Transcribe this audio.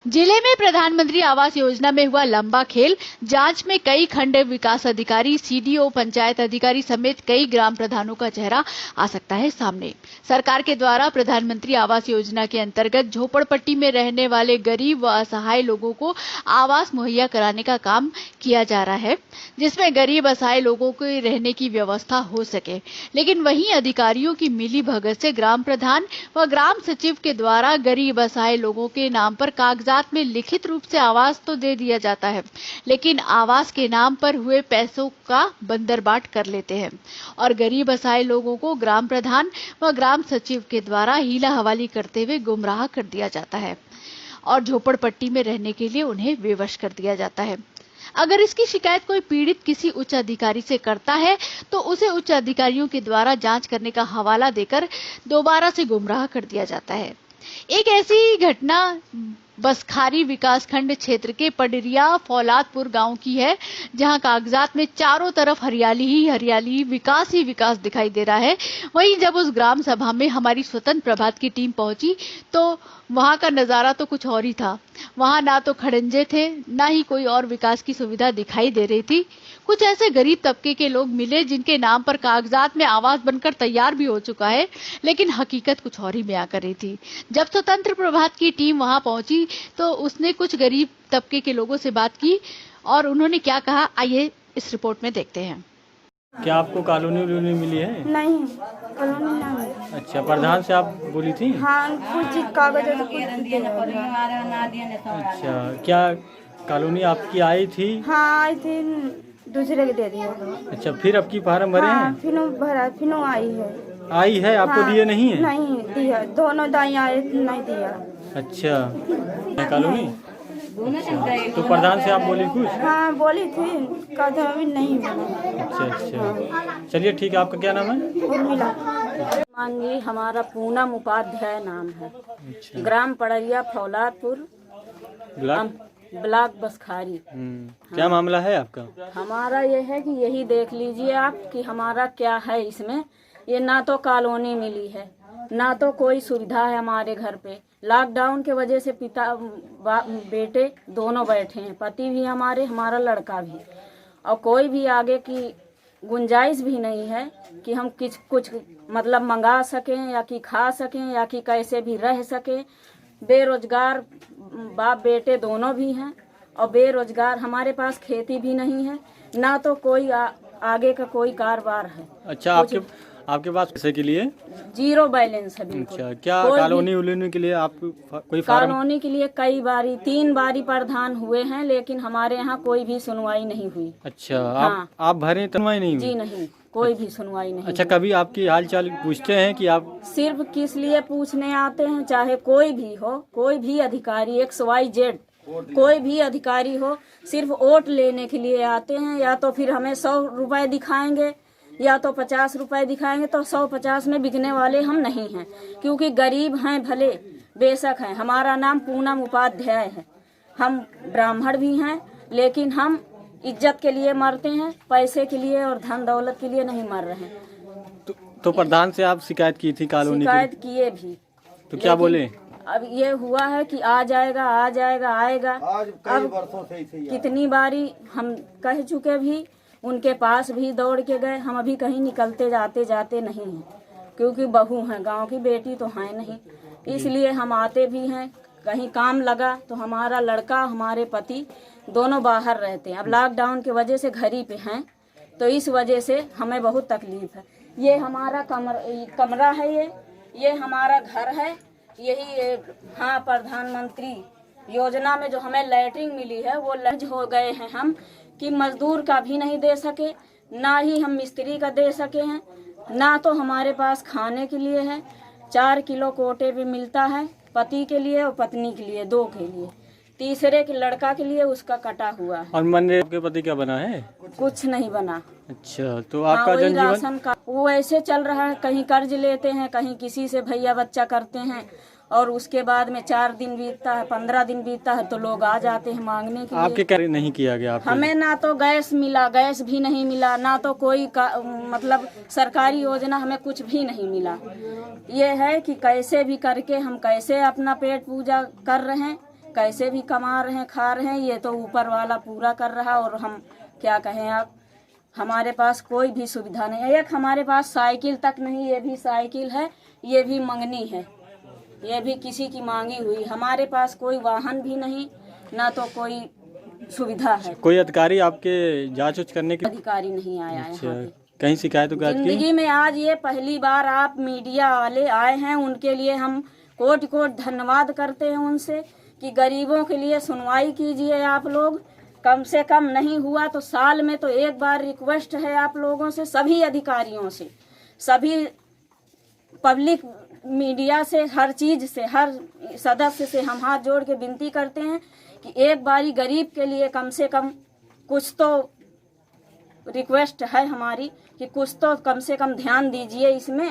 जिले में प्रधानमंत्री आवास योजना में हुआ लंबा खेल। जांच में कई खंड विकास अधिकारी, सीडीओ, पंचायत अधिकारी समेत कई ग्राम प्रधानों का चेहरा आ सकता है सामने। सरकार के द्वारा प्रधानमंत्री आवास योजना के अंतर्गत झोपड़पट्टी में रहने वाले गरीब व असहाय लोगों को आवास मुहैया कराने का काम किया जा रहा है, जिसमें गरीब असहाय लोगों को रहने की व्यवस्था हो सके। लेकिन वहीं अधिकारियों की मिलीभगत से ग्राम प्रधान व ग्राम सचिव के द्वारा गरीब असहाय लोगों के नाम पर कागजात में लिखित रूप से आवास तो दे दिया जाता है, लेकिन आवास के नाम पर हुए पैसों का बंदरबाट कर लेते हैं और गरीब असहाय लोगों को ग्राम प्रधान व ग्राम सचिव के द्वारा हीला हवाली करते हुए गुमराह कर दिया जाता है और झोपड़पट्टी में रहने के लिए उन्हें विवश कर दिया जाता है। अगर इसकी शिकायत कोई पीड़ित किसी उच्च अधिकारी से करता है तो उसे उच्च अधिकारियों के द्वारा जांच करने का हवाला देकर दोबारा से गुमराह कर दिया जाता है। एक ऐसी घटना बसखारी विकासखंड क्षेत्र के पडरिया फौलादपुर गांव की है, जहां कागजात में चारों तरफ हरियाली ही हरियाली, विकास ही विकास दिखाई दे रहा है। वहीं जब उस ग्राम सभा में हमारी स्वतंत्र प्रभात की टीम पहुंची तो वहां का नजारा तो कुछ और ही था। वहां ना तो खड़ंजे थे, ना ही कोई और विकास की सुविधा दिखाई दे रही थी। कुछ ऐसे गरीब तबके के लोग मिले जिनके नाम पर कागजात में आवास बनकर तैयार भी हो चुका है, लेकिन हकीकत कुछ और ही बयां कर रही थी। जब स्वतंत्र प्रभात की टीम वहां पहुंची तो उसने कुछ गरीब तबके के लोगों से बात की और उन्होंने क्या कहा, आइए इस रिपोर्ट में देखते हैं। क्या आपको कॉलोनी मिली है? नहीं, कॉलोनी नहीं। अच्छा, प्रधान से आप बोली थी? हाँ, कुछ कागज अच्छा, क्या कॉलोनी आपकी आई थी? हाँ, आई थी, दूसरे के दे दिया। अच्छा, फिर अब की फार्म भरे हैं? फिर भरा, फिर आई है। आई है, आपको दिए नहीं है? नहीं दिया, दोनों दाई आए, नहीं दिया। अच्छा, कॉलोनी। अच्छा, तो प्रधान से आप बोली कुछ? हाँ, बोली थी, कहते अभी नहीं बना। अच्छा, चलिए ठीक है। आपका क्या नाम है? उर्मिला। मान जी, हमारा पूनम उपाध्याय नाम है। अच्छा। ग्राम पडरिया फौलादपुर, ब्लॉक बसखारी। क्या मामला है आपका? हमारा ये है कि यही देख लीजिए आप कि हमारा क्या है इसमें। ये ना तो कॉलोनी मिली है, ना तो कोई सुविधा है हमारे घर पे। लॉकडाउन के वजह से पिता बेटे दोनों बैठे हैं, पति भी हमारे, हमारा लड़का भी, और कोई भी आगे की गुंजाइश भी नहीं है कि हम कुछ मतलब मंगा सकें या कि खा सकें या कि कैसे भी रह सकें। बेरोजगार बाप बेटे दोनों भी हैं और बेरोजगार, हमारे पास खेती भी नहीं है, ना तो कोई आगे का कोई कारोबार है। अच्छा, आपके पास पैसे के लिए जीरो बैलेंस है बिल्कुल। अच्छा, क्या कॉलोनी उलोनी के लिए आप कोई कॉलोनी के लिए कई बारी 3 बारी प्रधान हुए हैं, लेकिन हमारे यहाँ कोई भी सुनवाई नहीं हुई। अच्छा, हाँ। आप भरे सुनवाई नहीं हुई? जी नहीं, कोई भी सुनवाई नहीं। अच्छा, कभी आपकी हाल चाल पूछते हैं कि आप? सिर्फ किस लिए पूछने आते हैं, चाहे कोई भी हो, कोई भी अधिकारी, XYZ कोई भी अधिकारी हो, सिर्फ वोट लेने के लिए आते हैं। या तो फिर हमें 100 रुपए दिखाएंगे या तो 50 रुपए दिखाएंगे, तो 100-50 में बिकने वाले हम नहीं हैं, क्योंकि गरीब हैं भले बेशक हैं। हमारा नाम पूनम उपाध्याय है, हम ब्राह्मण भी हैं, लेकिन हम इज्जत के लिए मरते हैं, पैसे के लिए और धन दौलत के लिए नहीं मर रहे हैं। तो प्रधान से आप शिकायत की थी कॉलोनी की? शिकायत किए भी, तो क्या बोले? अब ये हुआ है कि आ जाएगा आएगा। अब कितनी बारी हम कह चुके भी, उनके पास भी दौड़ के गए। हम अभी कहीं निकलते जाते नहीं हैं, क्योंकि बहू हैं, गांव की बेटी तो है नहीं, इसलिए हम आते भी हैं। कहीं काम लगा तो हमारा लड़का, हमारे पति दोनों बाहर रहते हैं। अब लॉकडाउन की वजह से घर ही पे हैं, तो इस वजह से हमें बहुत तकलीफ है। ये हमारा कमरा है, ये हमारा घर है। यही हाँ, प्रधानमंत्री योजना में जो हमें लैटरिन मिली है, वो लंच हो गए हैं हम कि मजदूर का भी नहीं दे सके, ना ही हम मिस्त्री का दे सके हैं, ना तो हमारे पास खाने के लिए है। 4 किलो कोटे पे मिलता है, पति के लिए और पत्नी के लिए, 2 के लिए, तीसरे के लड़का के लिए उसका कटा हुआ है। और मनरेगा के पति क्या बना है? कुछ नहीं बना। अच्छा, तो आपका जनजीवन? राशन का वो ऐसे चल रहा है, कहीं कर्ज लेते हैं, कहीं किसी से भैया बच्चा करते हैं, और उसके बाद में 4 दिन बीतता है, 15 दिन बीतता है, तो लोग आ जाते हैं मांगने के लिए। आपके क्या नहीं किया गया? हमें ना तो गैस मिला, गैस भी नहीं मिला, ना तो कोई मतलब सरकारी योजना, हमें कुछ भी नहीं मिला। ये है कि कैसे भी करके हम कैसे अपना पेट पूजा कर रहे हैं, कैसे भी कमा रहे हैं, खा रहे हैं, ये तो ऊपर वाला पूरा कर रहा। और हम क्या कहें, आप हमारे पास कोई भी सुविधा नहीं है। एक हमारे पास साइकिल तक नहीं, ये भी साइकिल है, ये भी मंगनी है, ये भी किसी की मांगी हुई। हमारे पास कोई वाहन भी नहीं, ना तो कोई सुविधा है। कोई अधिकारी आपके जांच उच करने की? अधिकारी नहीं आया है यहाँ पे। कहीं शिकायत की? जिंदगी में आज ये पहली बार आप मीडिया वाले आए हैं, उनके लिए हम कोट कोट धन्यवाद करते हैं उनसे कि गरीबों के लिए सुनवाई कीजिए आप लोग। कम से कम नहीं हुआ तो साल में तो एक बार रिक्वेस्ट है आप लोगों से, सभी अधिकारियों से, सभी पब्लिक मीडिया से, हर चीज से, हर सदस्य से हम हाथ जोड़ के विनती करते हैं कि एक बारी गरीब के लिए कम से कम कुछ तो रिक्वेस्ट है हमारी कि कुछ तो कम से कम ध्यान दीजिए इसमें।